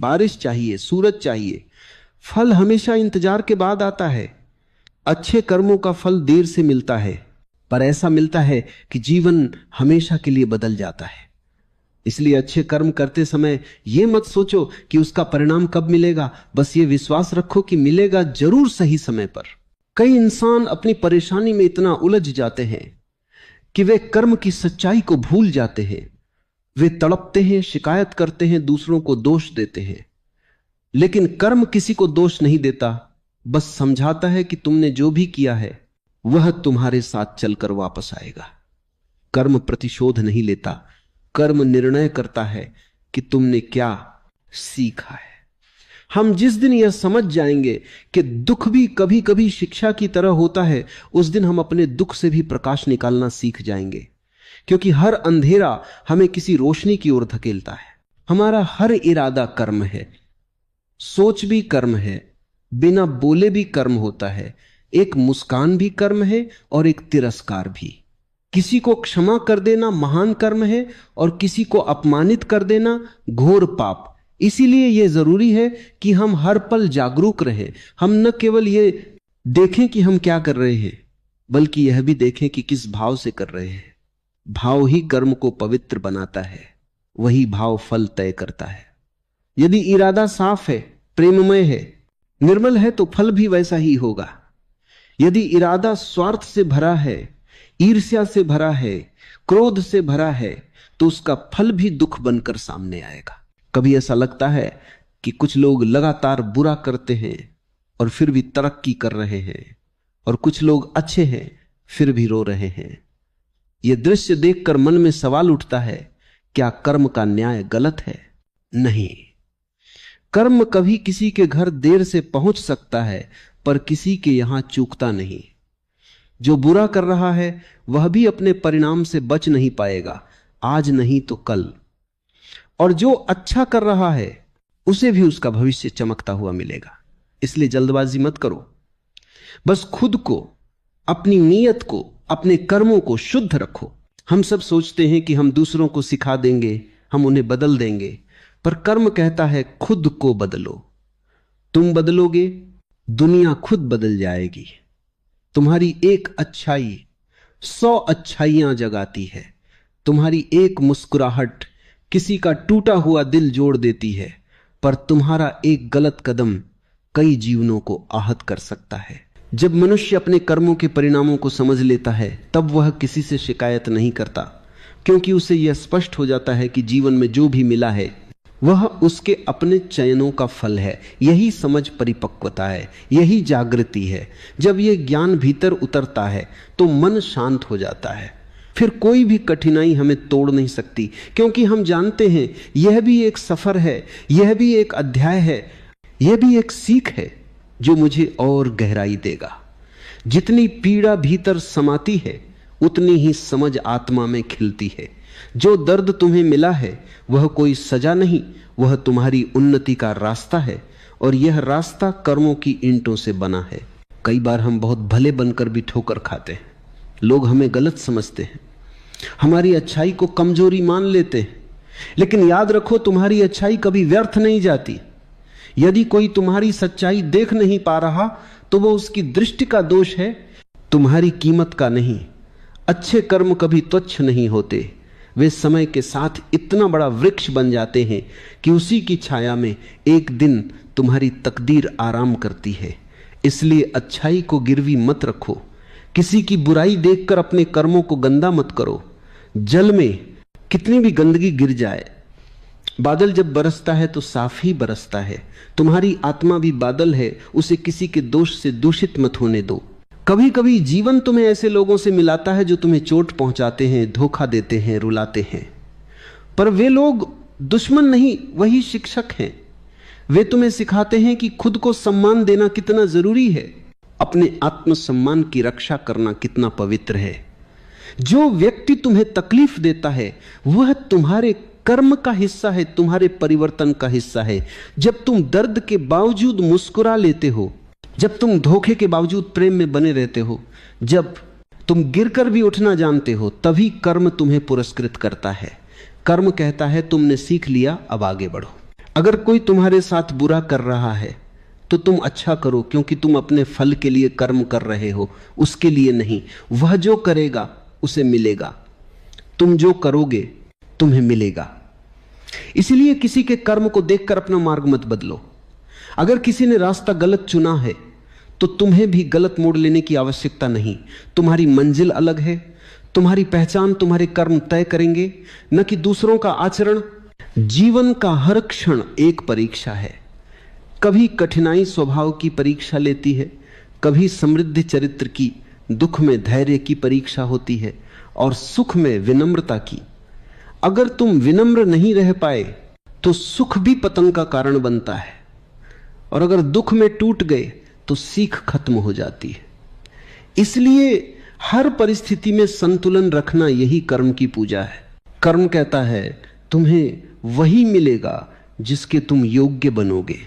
बारिश चाहिए, सूरज चाहिए। फल हमेशा इंतजार के बाद आता है। अच्छे कर्मों का फल देर से मिलता है, पर ऐसा मिलता है कि जीवन हमेशा के लिए बदल जाता है। इसलिए अच्छे कर्म करते समय यह मत सोचो कि उसका परिणाम कब मिलेगा, बस ये विश्वास रखो कि मिलेगा जरूर सही समय पर। कई इंसान अपनी परेशानी में इतना उलझ जाते हैं कि वे कर्म की सच्चाई को भूल जाते हैं। वे तड़पते हैं, शिकायत करते हैं, दूसरों को दोष देते हैं। लेकिन कर्म किसी को दोष नहीं देता, बस समझाता है कि तुमने जो भी किया है वह तुम्हारे साथ चलकर वापस आएगा। कर्म प्रतिशोध नहीं लेता, कर्म निर्णय करता है कि तुमने क्या सीखा है। हम जिस दिन यह समझ जाएंगे कि दुख भी कभी कभी शिक्षा की तरह होता है, उस दिन हम अपने दुख से भी प्रकाश निकालना सीख जाएंगे। क्योंकि हर अंधेरा हमें किसी रोशनी की ओर धकेलता है। हमारा हर इरादा कर्म है, सोच भी कर्म है, बिना बोले भी कर्म होता है। एक मुस्कान भी कर्म है और एक तिरस्कार भी। किसी को क्षमा कर देना महान कर्म है और किसी को अपमानित कर देना घोर पाप। इसीलिए यह जरूरी है कि हम हर पल जागरूक रहें। हम न केवल ये देखें कि हम क्या कर रहे हैं, बल्कि यह भी देखें कि किस भाव से कर रहे हैं। भाव ही कर्म को पवित्र बनाता है, वही भाव फल तय करता है। यदि इरादा साफ है, प्रेममय है, निर्मल है, तो फल भी वैसा ही होगा। यदि इरादा स्वार्थ से भरा है, ईर्ष्या से भरा है, क्रोध से भरा है, तो उसका फल भी दुख बनकर सामने आएगा। कभी ऐसा लगता है कि कुछ लोग लगातार बुरा करते हैं और फिर भी तरक्की कर रहे हैं, और कुछ लोग अच्छे हैं फिर भी रो रहे हैं। यह दृश्य देखकर मन में सवाल उठता है, क्या कर्म का न्याय गलत है? नहीं। कर्म कभी किसी के घर देर से पहुंच सकता है, पर किसी के यहां चूकता नहीं। जो बुरा कर रहा है वह भी अपने परिणाम से बच नहीं पाएगा, आज नहीं तो कल। और जो अच्छा कर रहा है उसे भी उसका भविष्य चमकता हुआ मिलेगा। इसलिए जल्दबाजी मत करो, बस खुद को, अपनी नीयत को, अपने कर्मों को शुद्ध रखो। हम सब सोचते हैं कि हम दूसरों को सिखा देंगे, हम उन्हें बदल देंगे, पर कर्म कहता है खुद को बदलो। तुम बदलोगे, दुनिया खुद बदल जाएगी। तुम्हारी एक अच्छाई 100 अच्छाइयां जगाती है। तुम्हारी एक मुस्कुराहट किसी का टूटा हुआ दिल जोड़ देती है, पर तुम्हारा एक गलत कदम कई जीवनों को आहत कर सकता है। जब मनुष्य अपने कर्मों के परिणामों को समझ लेता है, तब वह किसी से शिकायत नहीं करता, क्योंकि उसे यह स्पष्ट हो जाता है कि जीवन में जो भी मिला है वह उसके अपने चयनों का फल है। यही समझ परिपक्वता है, यही जागृति है। जब यह ज्ञान भीतर उतरता है तो मन शांत हो जाता है। फिर कोई भी कठिनाई हमें तोड़ नहीं सकती, क्योंकि हम जानते हैं यह भी एक सफर है, यह भी एक अध्याय है, यह भी एक सीख है जो मुझे और गहराई देगा। जितनी पीड़ा भीतर समाती है, उतनी ही समझ आत्मा में खिलती है। जो दर्द तुम्हें मिला है वह कोई सजा नहीं, वह तुम्हारी उन्नति का रास्ता है, और यह रास्ता कर्मों की ईंटों से बना है। कई बार हम बहुत भले बनकर भी ठोकर खाते हैं। लोग हमें गलत समझते हैं, हमारी अच्छाई को कमजोरी मान लेते हैं। लेकिन याद रखो, तुम्हारी अच्छाई कभी व्यर्थ नहीं जाती। यदि कोई तुम्हारी सच्चाई देख नहीं पा रहा तो वह उसकी दृष्टि का दोष है, तुम्हारी कीमत का नहीं। अच्छे कर्म कभी तुच्छ नहीं होते, वे समय के साथ इतना बड़ा वृक्ष बन जाते हैं कि उसी की छाया में एक दिन तुम्हारी तकदीर आराम करती है। इसलिए अच्छाई को गिरवी मत रखो, किसी की बुराई देखकर अपने कर्मों को गंदा मत करो। जल में कितनी भी गंदगी गिर जाए, बादल जब बरसता है तो साफ ही बरसता है। तुम्हारी आत्मा भी बादल है, उसे किसी के दोष से दूषित मत होने दो। कभी कभी जीवन तुम्हें ऐसे लोगों से मिलाता है जो तुम्हें चोट पहुंचाते हैं, धोखा देते हैं, रुलाते हैं, पर वे लोग दुश्मन नहीं, वही शिक्षक हैं। वे तुम्हें सिखाते हैं कि खुद को सम्मान देना कितना जरूरी है, अपने आत्मसम्मान की रक्षा करना कितना पवित्र है। जो व्यक्ति तुम्हें तकलीफ देता है वह तुम्हारे कर्म का हिस्सा है, तुम्हारे परिवर्तन का हिस्सा है। जब तुम दर्द के बावजूद मुस्कुरा लेते हो, जब तुम धोखे के बावजूद प्रेम में बने रहते हो, जब तुम गिरकर भी उठना जानते हो, तभी कर्म तुम्हें पुरस्कृत करता है। कर्म कहता है तुमने सीख लिया, अब आगे बढ़ो। अगर कोई तुम्हारे साथ बुरा कर रहा है तो तुम अच्छा करो, क्योंकि तुम अपने फल के लिए कर्म कर रहे हो, उसके लिए नहीं। वह जो करेगा उसे मिलेगा, तुम जो करोगे तुम्हें मिलेगा। इसलिए किसी के कर्म को देखकर अपना मार्ग मत बदलो। अगर किसी ने रास्ता गलत चुना है तो तुम्हें भी गलत मोड़ लेने की आवश्यकता नहीं। तुम्हारी मंजिल अलग है, तुम्हारी पहचान तुम्हारे कर्म तय करेंगे, न कि दूसरों का आचरण। जीवन का हर क्षण एक परीक्षा है। कभी कठिनाई स्वभाव की परीक्षा लेती है, कभी समृद्ध चरित्र की, दुख में धैर्य की परीक्षा होती है और सुख में विनम्रता की। अगर तुम विनम्र नहीं रह पाए तो सुख भी पतन का कारण बनता है, और अगर दुख में टूट गए तो सीख खत्म हो जाती है। इसलिए हर परिस्थिति में संतुलन रखना यही कर्म की पूजा है। कर्म कहता है तुम्हें वही मिलेगा जिसके तुम योग्य बनोगे।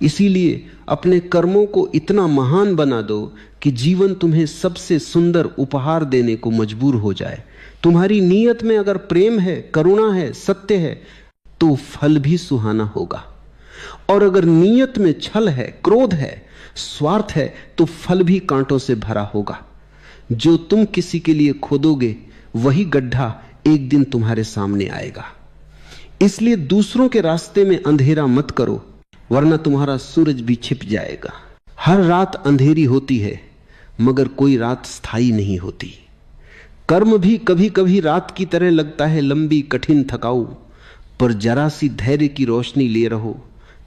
इसीलिए अपने कर्मों को इतना महान बना दो कि जीवन तुम्हें सबसे सुंदर उपहार देने को मजबूर हो जाए। तुम्हारी नीयत में अगर प्रेम है, करुणा है, सत्य है, तो फल भी सुहाना होगा। और अगर नीयत में छल है, क्रोध है, स्वार्थ है, तो फल भी कांटों से भरा होगा। जो तुम किसी के लिए खोदोगे वही गड्ढा एक दिन तुम्हारे सामने आएगा। इसलिए दूसरों के रास्ते में अंधेरा मत करो, वरना तुम्हारा सूरज भी छिप जाएगा। हर रात अंधेरी होती है, मगर कोई रात स्थायी नहीं होती। कर्म भी कभी कभी रात की तरह लगता है, लंबी, कठिन, थकाऊ, पर जरा सी धैर्य की रोशनी लिए रहो,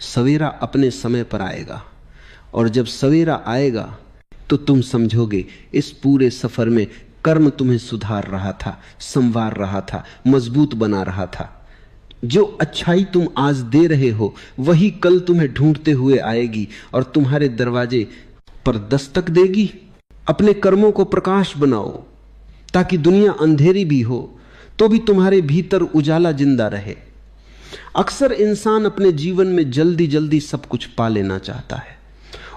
सवेरा अपने समय पर आएगा। और जब सवेरा आएगा तो तुम समझोगे इस पूरे सफर में कर्म तुम्हें सुधार रहा था, संवार रहा था, मजबूत बना रहा था। जो अच्छाई तुम आज दे रहे हो वही कल तुम्हें ढूंढते हुए आएगी और तुम्हारे दरवाजे पर दस्तक देगी। अपने कर्मों को प्रकाश बनाओ, ताकि दुनिया अंधेरी भी हो तो भी तुम्हारे भीतर उजाला जिंदा रहे। अक्सर इंसान अपने जीवन में जल्दी जल्दी सब कुछ पा लेना चाहता है।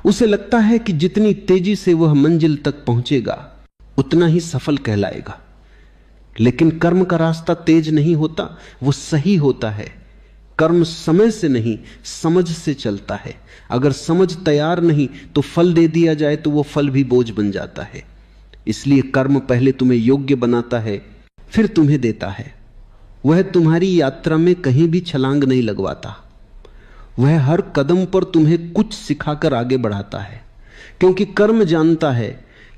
उसे लगता है कि जितनी तेजी से वह मंजिल तक पहुंचेगा उतना ही सफल कहलाएगा। लेकिन कर्म का रास्ता तेज नहीं होता, वो सही होता है। कर्म समय से नहीं, समझ से चलता है। अगर समझ तैयार नहीं तो फल दे दिया जाए तो वो फल भी बोझ बन जाता है। इसलिए कर्म पहले तुम्हें योग्य बनाता है, फिर तुम्हें देता है। वह तुम्हारी यात्रा में कहीं भी छलांग नहीं लगवाता। वह हर कदम पर तुम्हें कुछ सिखाकर आगे बढ़ाता है, क्योंकि कर्म जानता है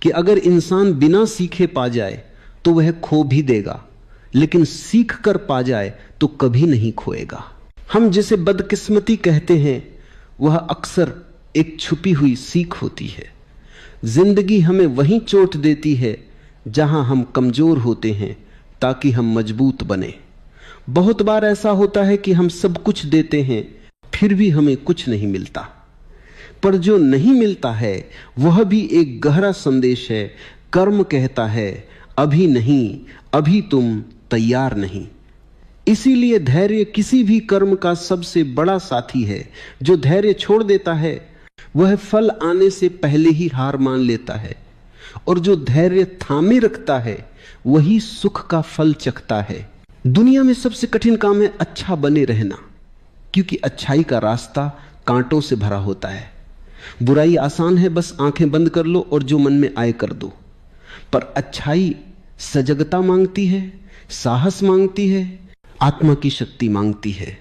कि अगर इंसान बिना सीखे पा जाए तो वह खो भी देगा, लेकिन सीख कर पा जाए तो कभी नहीं खोएगा। हम जिसे बदकिस्मती कहते हैं वह अक्सर एक छुपी हुई सीख होती है। जिंदगी हमें वहीं चोट देती है जहां हम कमजोर होते हैं, ताकि हम मजबूत बने। बहुत बार ऐसा होता है कि हम सब कुछ देते हैं फिर भी हमें कुछ नहीं मिलता, पर जो नहीं मिलता है वह भी एक गहरा संदेश है। कर्म कहता है अभी नहीं, अभी तुम तैयार नहीं। इसीलिए धैर्य किसी भी कर्म का सबसे बड़ा साथी है। जो धैर्य छोड़ देता है वह फल आने से पहले ही हार मान लेता है, और जो धैर्य थामे रखता है वही सुख का फल चखता है। दुनिया में सबसे कठिन काम है अच्छा बने रहना, क्योंकि अच्छाई का रास्ता कांटों से भरा होता है। बुराई आसान है, बस आंखें बंद कर लो और जो मन में आए कर दो। पर अच्छाई सजगता मांगती है, साहस मांगती है, आत्मा की शक्ति मांगती है।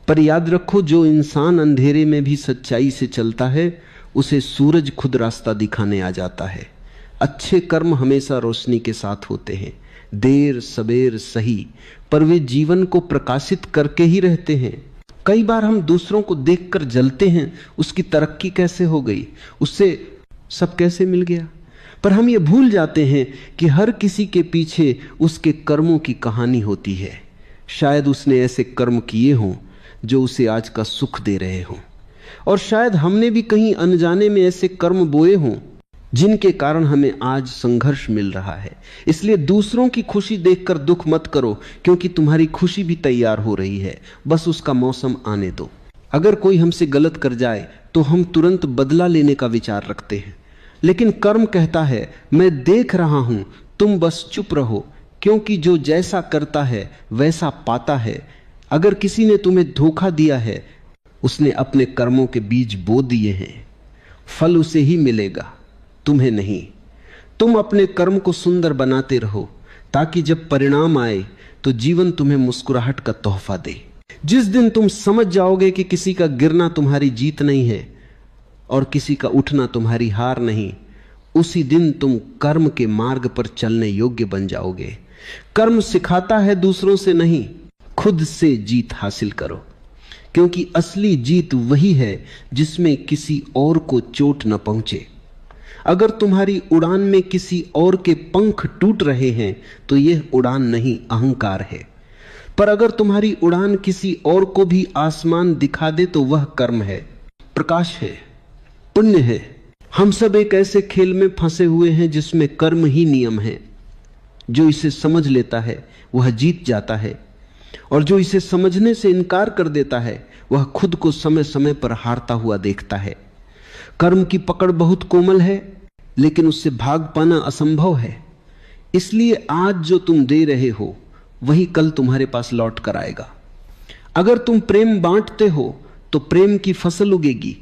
पर याद रखो, जो इंसान अंधेरे में भी सच्चाई से चलता है उसे सूरज खुद रास्ता दिखाने आ जाता है। अच्छे कर्म हमेशा रोशनी के साथ होते हैं, देर सबेर सही, पर वे जीवन को प्रकाशित करके ही रहते हैं। कई बार हम दूसरों को देखकर जलते हैं, उसकी तरक्की कैसे हो गई, उससे सब कैसे मिल गया, पर हम ये भूल जाते हैं कि हर किसी के पीछे उसके कर्मों की कहानी होती है। शायद उसने ऐसे कर्म किए हों जो उसे आज का सुख दे रहे हों, और शायद हमने भी कहीं अनजाने में ऐसे कर्म बोए हों जिनके कारण हमें आज संघर्ष मिल रहा है। इसलिए दूसरों की खुशी देखकर दुख मत करो, क्योंकि तुम्हारी खुशी भी तैयार हो रही है, बस उसका मौसम आने दो। अगर कोई हमसे गलत कर जाए तो हम तुरंत बदला लेने का विचार रखते हैं, लेकिन कर्म कहता है मैं देख रहा हूं, तुम बस चुप रहो, क्योंकि जो जैसा करता है वैसा पाता है। अगर किसी ने तुम्हें धोखा दिया है, उसने अपने कर्मों के बीज बो दिए हैं, फल उसे ही मिलेगा, तुम्हें नहीं। तुम अपने कर्म को सुंदर बनाते रहो ताकि जब परिणाम आए तो जीवन तुम्हें मुस्कुराहट का तोहफा दे। जिस दिन तुम समझ जाओगे कि किसी का गिरना तुम्हारी जीत नहीं है और किसी का उठना तुम्हारी हार नहीं, उसी दिन तुम कर्म के मार्ग पर चलने योग्य बन जाओगे। कर्म सिखाता है दूसरों से नहीं, खुद से जीत हासिल करो, क्योंकि असली जीत वही है जिसमें किसी और को चोट न पहुंचे। अगर तुम्हारी उड़ान में किसी और के पंख टूट रहे हैं तो यह उड़ान नहीं, अहंकार है। पर अगर तुम्हारी उड़ान किसी और को भी आसमान दिखा दे तो वह कर्म है, प्रकाश है, पुण्य है। हम सब एक ऐसे खेल में फंसे हुए हैं जिसमें कर्म ही नियम है। जो इसे समझ लेता है वह जीत जाता है, और जो इसे समझने से इनकार कर देता है वह खुद को समय समय पर हारता हुआ देखता है। कर्म की पकड़ बहुत कोमल है, लेकिन उससे भाग पाना असंभव है। इसलिए आज जो तुम दे रहे हो वही कल तुम्हारे पास लौट कर आएगा। अगर तुम प्रेम बांटते हो तो प्रेम की फसल उगेगी।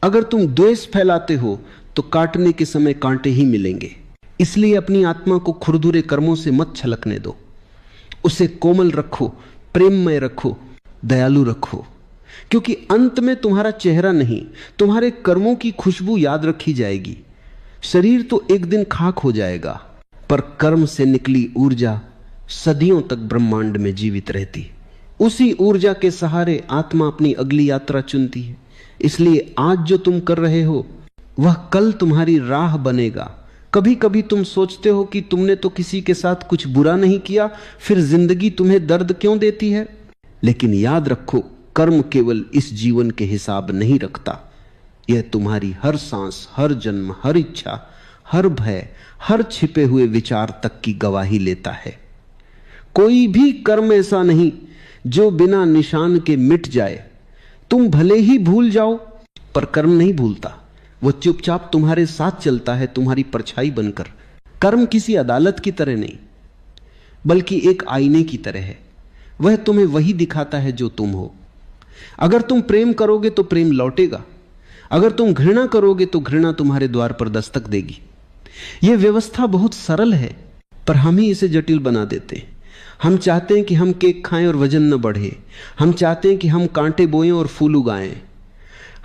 अगर तुम द्वेष फैलाते हो तो काटने के समय कांटे ही मिलेंगे। इसलिए अपनी आत्मा को खुरदुरे कर्मों से मत छलकने दो, उसे कोमल रखो, प्रेममय रखो, दयालु रखो, क्योंकि अंत में तुम्हारा चेहरा नहीं, तुम्हारे कर्मों की खुशबू याद रखी जाएगी। शरीर तो एक दिन खाक हो जाएगा, पर कर्म से निकली ऊर्जा सदियों तक ब्रह्मांड में जीवित रहती। उसी ऊर्जा के सहारे आत्मा अपनी अगली यात्रा चुनती है। इसलिए आज जो तुम कर रहे हो वह कल तुम्हारी राह बनेगा। कभी कभी तुम सोचते हो कि तुमने तो किसी के साथ कुछ बुरा नहीं किया, फिर जिंदगी तुम्हें दर्द क्यों देती है? लेकिन याद रखो, कर्म केवल इस जीवन के हिसाब नहीं रखता। यह तुम्हारी हर सांस, हर जन्म, हर इच्छा, हर भय, हर छिपे हुए विचार तक की गवाही लेता है। कोई भी कर्म ऐसा नहीं जो बिना निशान के मिट जाए। तुम भले ही भूल जाओ, पर कर्म नहीं भूलता। वो चुपचाप तुम्हारे साथ चलता है, तुम्हारी परछाई बनकर। कर्म किसी अदालत की तरह नहीं, बल्कि एक आईने की तरह है। वह तुम्हें वही दिखाता है जो तुम हो। अगर तुम प्रेम करोगे तो प्रेम लौटेगा, अगर तुम घृणा करोगे तो घृणा तुम्हारे द्वार पर दस्तक देगी। यह व्यवस्था बहुत सरल है, पर हम ही इसे जटिल बना देते हैं। हम चाहते हैं कि हम केक खाएं और वजन न बढ़े। हम चाहते हैं कि हम कांटे बोएं और फूल उगाएं।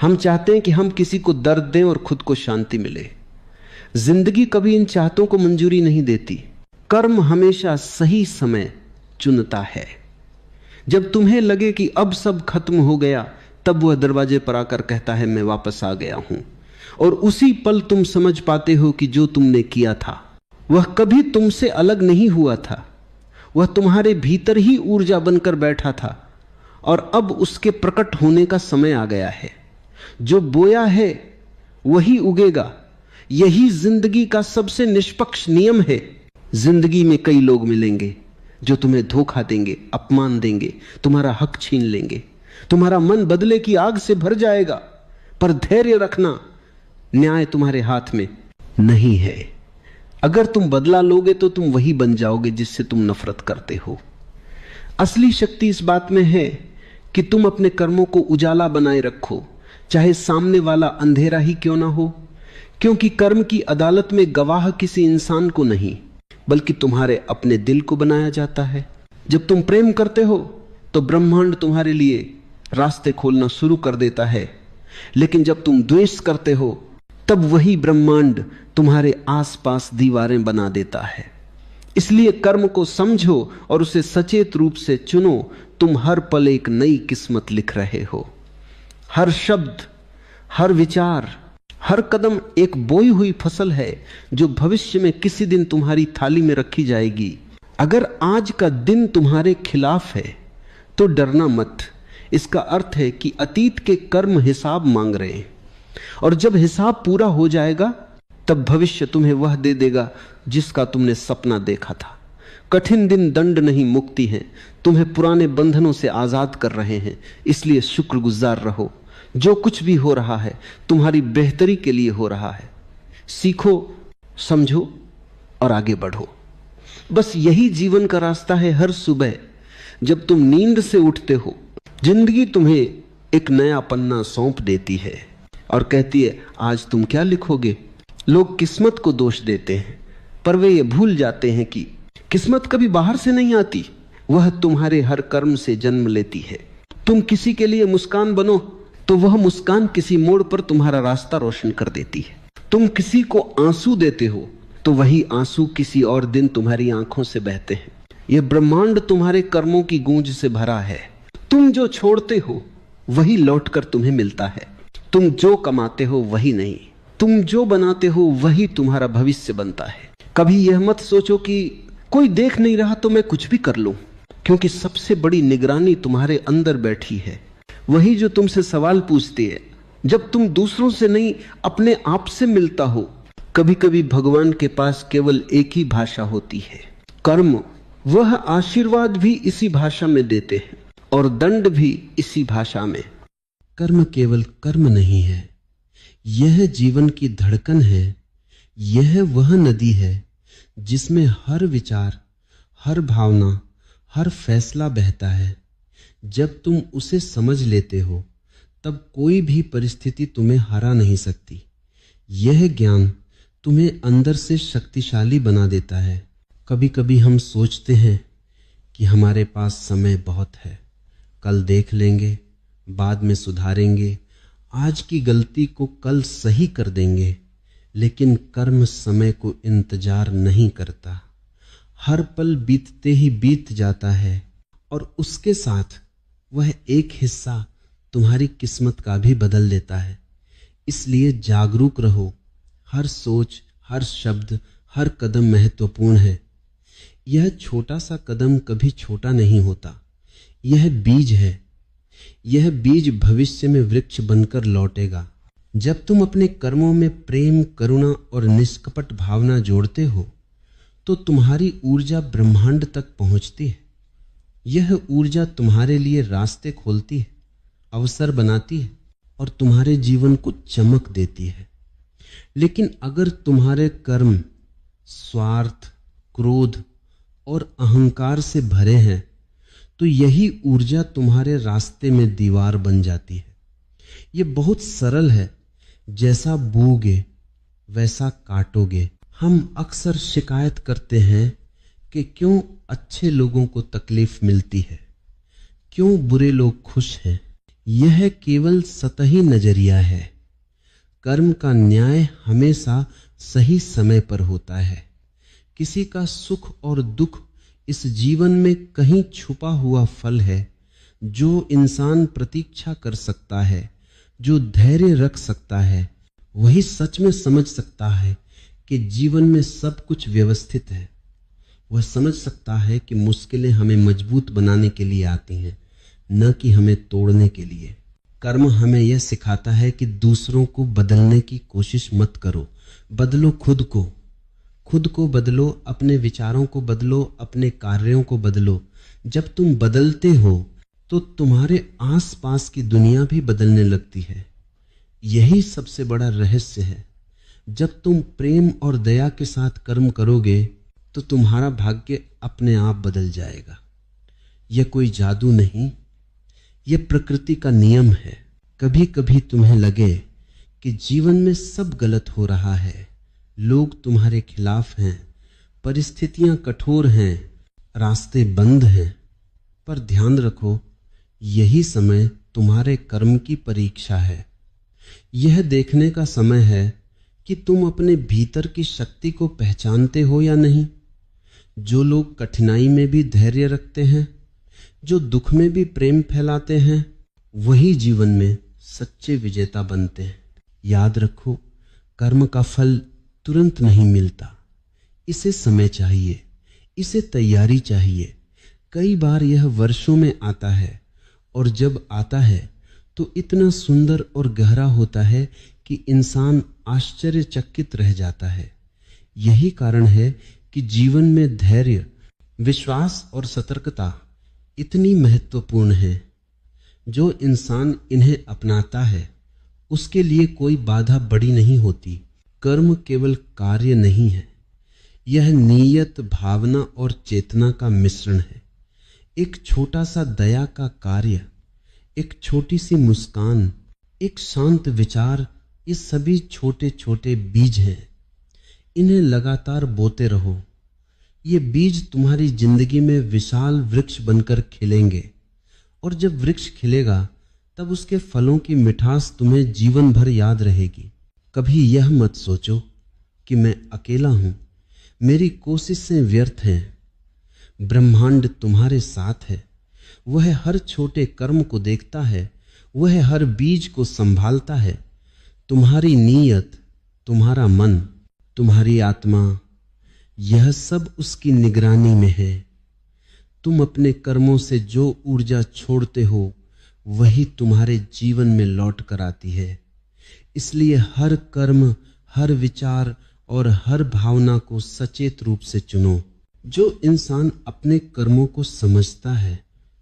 हम चाहते हैं कि हम किसी को दर्द दें और खुद को शांति मिले। जिंदगी कभी इन चाहतों को मंजूरी नहीं देती। कर्म हमेशा सही समय चुनता है। जब तुम्हें लगे कि अब सब खत्म हो गया, तब वह दरवाजे पर आकर कहता है, मैं वापस आ गया हूं। और उसी पल तुम समझ पाते हो कि जो तुमने किया था वह कभी तुमसे अलग नहीं हुआ था। वह तुम्हारे भीतर ही ऊर्जा बनकर बैठा था, और अब उसके प्रकट होने का समय आ गया है। जो बोया है वही उगेगा। यही जिंदगी का सबसे निष्पक्ष नियम है। जिंदगी में कई लोग मिलेंगे जो तुम्हें धोखा देंगे, अपमान देंगे, तुम्हारा हक छीन लेंगे। तुम्हारा मन बदले की आग से भर जाएगा, पर धैर्य रखना, न्याय तुम्हारे हाथ में नहीं है। अगर तुम बदला लोगे तो तुम वही बन जाओगे जिससे तुम नफरत करते हो। असली शक्ति इस बात में है कि तुम अपने कर्मों को उजाला बनाए रखो, चाहे सामने वाला अंधेरा ही क्यों ना हो, क्योंकि कर्म की अदालत में गवाह किसी इंसान को नहीं, बल्कि तुम्हारे अपने दिल को बनाया जाता है। जब तुम प्रेम करते हो तो ब्रह्मांड तुम्हारे लिए रास्ते खोलना शुरू कर देता है, लेकिन जब तुम द्वेष करते हो तब वही ब्रह्मांड तुम्हारे आसपास दीवारें बना देता है। इसलिए कर्म को समझो और उसे सचेत रूप से चुनो। तुम हर पल एक नई किस्मत लिख रहे हो। हर शब्द, हर विचार, हर कदम एक बोई हुई फसल है जो भविष्य में किसी दिन तुम्हारी थाली में रखी जाएगी। अगर आज का दिन तुम्हारे खिलाफ है तो डरना मत। इसका अर्थ है कि अतीत के कर्म हिसाब मांग रहे हैं, और जब हिसाब पूरा हो जाएगा तब भविष्य तुम्हें वह दे देगा जिसका तुमने सपना देखा था। कठिन दिन दंड नहीं, मुक्ति है। तुम्हें पुराने बंधनों से आजाद कर रहे हैं। इसलिए शुक्रगुजार रहो। जो कुछ भी हो रहा है तुम्हारी बेहतरी के लिए हो रहा है। सीखो, समझो और आगे बढ़ो। बस यही जीवन का रास्ता है। हर सुबह जब तुम नींद से उठते हो, जिंदगी तुम्हें एक नया पन्ना सौंप देती है और कहती है आज तुम क्या लिखोगे। लोग किस्मत को दोष देते हैं, पर वे ये भूल जाते हैं कि किस्मत कभी बाहर से नहीं आती, वह तुम्हारे हर कर्म से जन्म लेती है। तुम किसी के लिए मुस्कान बनो तो वह मुस्कान किसी मोड़ पर तुम्हारा रास्ता रोशन कर देती है। तुम किसी को आंसू देते हो तो वही आंसू किसी और दिन तुम्हारी आंखों से बहते हैं। यह ब्रह्मांड तुम्हारे कर्मों की गूंज से भरा है। तुम जो छोड़ते हो वही लौटकर तुम्हें मिलता है। तुम जो कमाते हो वही नहीं, तुम जो बनाते हो वही तुम्हारा भविष्य बनता है। कभी यह मत सोचो कि कोई देख नहीं रहा तो मैं कुछ भी कर लूं, क्योंकि सबसे बड़ी निगरानी तुम्हारे अंदर बैठी है, वही जो तुमसे सवाल पूछती है। जब तुम दूसरों से नहीं अपने आप से मिलता हो, कभी कभी भगवान के पास केवल एक ही भाषा होती है, कर्म। वह आशीर्वाद भी इसी भाषा में देते हैं और दंड भी इसी भाषा में। कर्म केवल कर्म नहीं है, यह जीवन की धड़कन है। यह वह नदी है जिसमें हर विचार, हर भावना, हर फैसला बहता है। जब तुम उसे समझ लेते हो तब कोई भी परिस्थिति तुम्हें हरा नहीं सकती। यह ज्ञान तुम्हें अंदर से शक्तिशाली बना देता है। कभी कभी हम सोचते हैं कि हमारे पास समय बहुत है, कल देख लेंगे, बाद में सुधारेंगे, आज की गलती को कल सही कर देंगे। लेकिन कर्म समय को इंतजार नहीं करता, हर पल बीतते ही बीत जाता है और उसके साथ वह एक हिस्सा तुम्हारी किस्मत का भी बदल देता है। इसलिए जागरूक रहो। हर सोच, हर शब्द, हर कदम महत्वपूर्ण है। यह छोटा सा कदम कभी छोटा नहीं होता। यह बीज है। यह बीज भविष्य में वृक्ष बनकर लौटेगा। जब तुम अपने कर्मों में प्रेम, करुणा और निष्कपट भावना जोड़ते हो तो तुम्हारी ऊर्जा ब्रह्मांड तक पहुंचती है। यह ऊर्जा तुम्हारे लिए रास्ते खोलती है, अवसर बनाती है और तुम्हारे जीवन को चमक देती है। लेकिन अगर तुम्हारे कर्म स्वार्थ, क्रोध और अहंकार से भरे हैं तो यही ऊर्जा तुम्हारे रास्ते में दीवार बन जाती है। यह बहुत सरल है, जैसा बोगे वैसा काटोगे। हम अक्सर शिकायत करते हैं कि क्यों अच्छे लोगों को तकलीफ मिलती है, क्यों बुरे लोग खुश हैं। यह केवल सतही नजरिया है। कर्म का न्याय हमेशा सही समय पर होता है। किसी का सुख और दुख इस जीवन में कहीं छुपा हुआ फल है जो इंसान प्रतीक्षा कर सकता है, जो धैर्य रख सकता है। वही सच में समझ सकता है कि जीवन में सब कुछ व्यवस्थित है। वह समझ सकता है कि मुश्किलें हमें मजबूत बनाने के लिए आती हैं, न कि हमें तोड़ने के लिए। कर्म हमें यह सिखाता है कि दूसरों को बदलने की कोशिश मत करो, बदलो खुद को। खुद को बदलो, अपने विचारों को बदलो, अपने कार्यों को बदलो। जब तुम बदलते हो तो तुम्हारे आसपास की दुनिया भी बदलने लगती है। यही सबसे बड़ा रहस्य है। जब तुम प्रेम और दया के साथ कर्म करोगे तो तुम्हारा भाग्य अपने आप बदल जाएगा। यह कोई जादू नहीं, यह प्रकृति का नियम है। कभी कभी तुम्हें लगे कि जीवन में सब गलत हो रहा है, लोग तुम्हारे खिलाफ हैं, परिस्थितियां कठोर हैं, रास्ते बंद हैं, पर ध्यान रखो, यही समय तुम्हारे कर्म की परीक्षा है। यह देखने का समय है कि तुम अपने भीतर की शक्ति को पहचानते हो या नहीं। जो लोग कठिनाई में भी धैर्य रखते हैं, जो दुख में भी प्रेम फैलाते हैं, वही जीवन में सच्चे विजेता बनते हैं। याद रखो, कर्म का फल तुरंत नहीं मिलता। इसे समय चाहिए, इसे तैयारी चाहिए। कई बार यह वर्षों में आता है और जब आता है तो इतना सुंदर और गहरा होता है कि इंसान आश्चर्यचकित रह जाता है। यही कारण है कि जीवन में धैर्य, विश्वास और सतर्कता इतनी महत्वपूर्ण है। जो इंसान इन्हें अपनाता है उसके लिए कोई बाधा बड़ी नहीं होती। कर्म केवल कार्य नहीं है, यह नीयत, भावना और चेतना का मिश्रण है। एक छोटा सा दया का कार्य, एक छोटी सी मुस्कान, एक शांत विचार, ये सभी छोटे छोटे बीज हैं। इन्हें लगातार बोते रहो। ये बीज तुम्हारी जिंदगी में विशाल वृक्ष बनकर खिलेंगे, और जब वृक्ष खिलेगा तब उसके फलों की मिठास तुम्हें जीवन भर याद रहेगी। कभी यह मत सोचो कि मैं अकेला हूं, मेरी कोशिशें व्यर्थ हैं। ब्रह्मांड तुम्हारे साथ है। वह हर छोटे कर्म को देखता है, वह हर बीज को संभालता है। तुम्हारी नीयत, तुम्हारा मन, तुम्हारी आत्मा, यह सब उसकी निगरानी में है। तुम अपने कर्मों से जो ऊर्जा छोड़ते हो वही तुम्हारे जीवन में लौट कर आती है। इसलिए हर कर्म, हर विचार और हर भावना को सचेत रूप से चुनो। जो इंसान अपने कर्मों को समझता है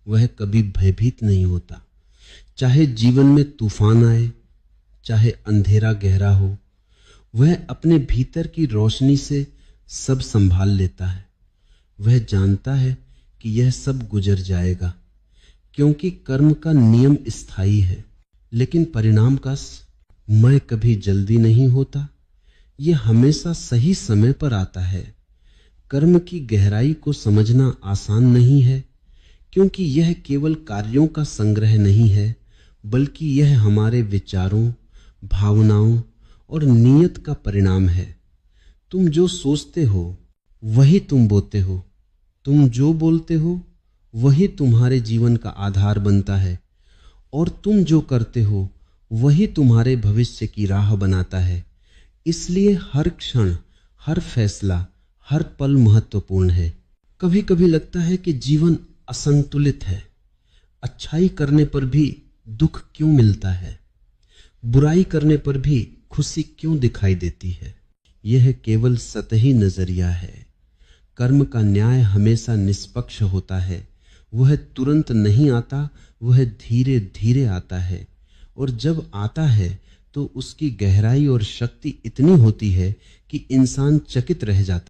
वह कभी भयभीत नहीं होता। चाहे जीवन में तूफान आए, चाहे अंधेरा गहरा हो, वह अपने भीतर की रोशनी से सब संभाल लेता है। वह जानता है कि यह सब गुजर जाएगा, क्योंकि कर्म का नियम स्थायी है। लेकिन परिणाम का मैं कभी जल्दी नहीं होता, यह हमेशा सही समय पर आता है। कर्म की गहराई को समझना आसान नहीं है, क्योंकि यह केवल कार्यों का संग्रह नहीं है, बल्कि यह हमारे विचारों, भावनाओं और नीयत का परिणाम है। तुम जो सोचते हो वही तुम बोते हो, तुम जो बोलते हो वही तुम्हारे जीवन का आधार बनता है, और तुम जो करते हो वही तुम्हारे भविष्य की राह बनाता है। इसलिए हर क्षण, हर फैसला, हर पल महत्वपूर्ण है। कभी कभी लगता है कि जीवन असंतुलित है। अच्छाई करने पर भी दुख क्यों मिलता है? बुराई करने पर भी खुशी क्यों दिखाई देती है? यह केवल सतही नजरिया है। कर्म का न्याय हमेशा निष्पक्ष होता है। वह तुरंत नहीं आता, वह धीरे धीरे आता है, और जब आता है तो उसकी गहराई और शक्ति इतनी होती है कि इंसान चकित रह जाता है।